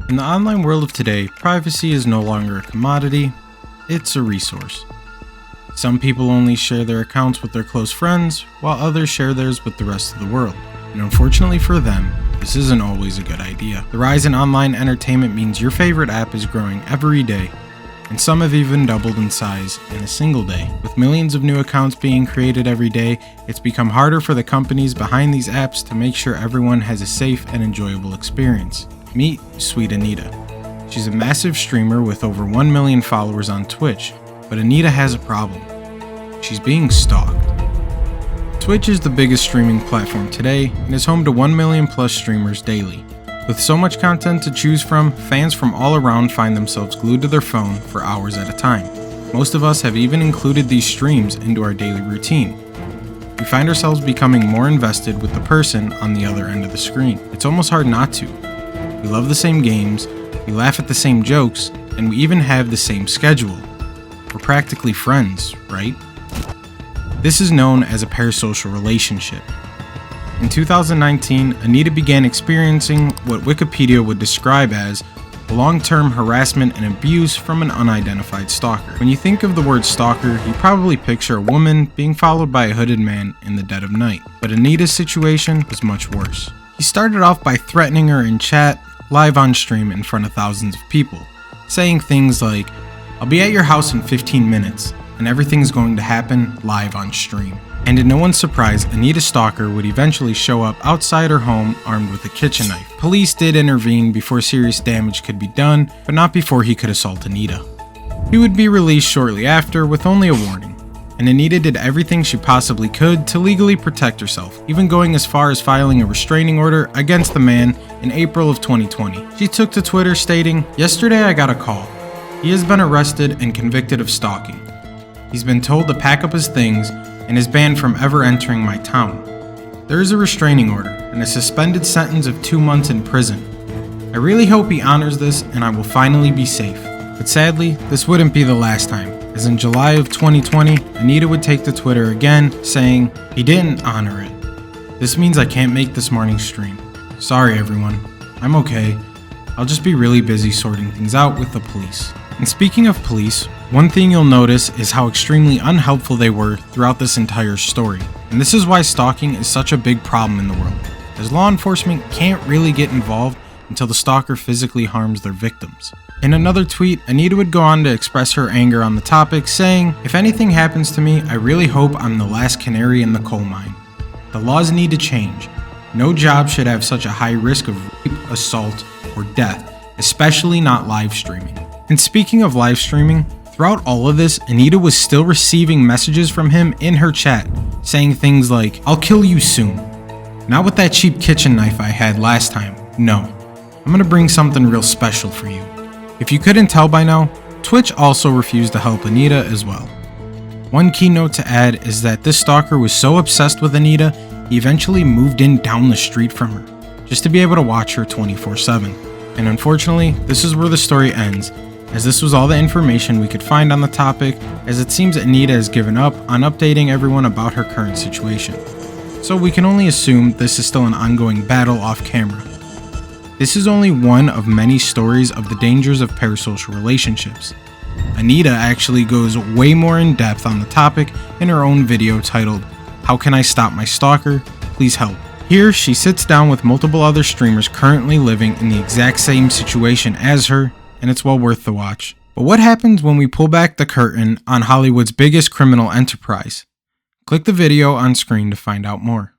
In the online world of today, privacy is no longer a commodity, it's a resource. Some people only share their accounts with their close friends, while others share theirs with the rest of the world. And unfortunately for them, this isn't always a good idea. The rise in online entertainment means your favorite app is growing every day, and some have even doubled in size in a single day. With millions of new accounts being created every day, it's become harder for the companies behind these apps to make sure everyone has a safe and enjoyable experience. Meet Sweet Anita. She's a massive streamer with over 1 million followers on Twitch, but Anita has a problem. She's being stalked. Twitch is the biggest streaming platform today and is home to 1 million plus streamers daily. With so much content to choose from, fans from all around find themselves glued to their phone for hours at a time. Most of us have even included these streams into our daily routine. We find ourselves becoming more invested with the person on the other end of the screen. It's almost hard not to. We love the same games, we laugh at the same jokes, and we even have the same schedule. We're practically friends, right? This is known as a parasocial relationship. In 2019, Anita began experiencing what Wikipedia would describe as long-term harassment and abuse from an unidentified stalker. When you think of the word stalker, you probably picture a woman being followed by a hooded man in the dead of night. But Anita's situation was much worse. He started off by threatening her in chat, live on stream in front of thousands of people, saying things like, "I'll be at your house in 15 minutes, and everything's going to happen live on stream." And in no one's surprise, Anita's stalker would eventually show up outside her home armed with a kitchen knife. Police did intervene before serious damage could be done, but not before he could assault Anita. He would be released shortly after with only a warning, and Anita did everything she possibly could to legally protect herself, even going as far as filing a restraining order against the man in April of 2020. She took to Twitter stating, "Yesterday I got a call. He has been arrested and convicted of stalking. He's been told to pack up his things and is banned from ever entering my town. There is a restraining order and a suspended sentence of 2 months in prison. I really hope he honors this and I will finally be safe." But sadly, this wouldn't be the last time, as in July of 2020, Anita would take to Twitter again, saying, "He didn't honor it. This means I can't make this morning's stream. Sorry everyone, I'm okay. I'll just be really busy sorting things out with the police." And speaking of police, one thing you'll notice is how extremely unhelpful they were throughout this entire story. And this is why stalking is such a big problem in the world, as law enforcement can't really get involved until the stalker physically harms their victims. In another tweet, Anita would go on to express her anger on the topic, saying, "If anything happens to me, I really hope I'm the last canary in the coal mine. The laws need to change. No job should have such a high risk of rape, assault, or death, especially not live streaming." And speaking of live streaming, throughout all of this, Anita was still receiving messages from him in her chat, saying things like, "I'll kill you soon. Not with that cheap kitchen knife I had last time. No, I'm gonna bring something real special for you." If you couldn't tell by now, Twitch also refused to help Anita as well. One key note to add is that this stalker was so obsessed with Anita, he eventually moved in down the street from her, just to be able to watch her 24/7. And unfortunately, this is where the story ends, as this was all the information we could find on the topic, as it seems Anita has given up on updating everyone about her current situation. So we can only assume this is still an ongoing battle off camera. This is only one of many stories of the dangers of parasocial relationships. Anita actually goes way more in depth on the topic in her own video titled, "How Can I Stop My Stalker? Please Help." Here, she sits down with multiple other streamers currently living in the exact same situation as her, and it's well worth the watch. But what happens when we pull back the curtain on Hollywood's biggest criminal enterprise? Click the video on screen to find out more.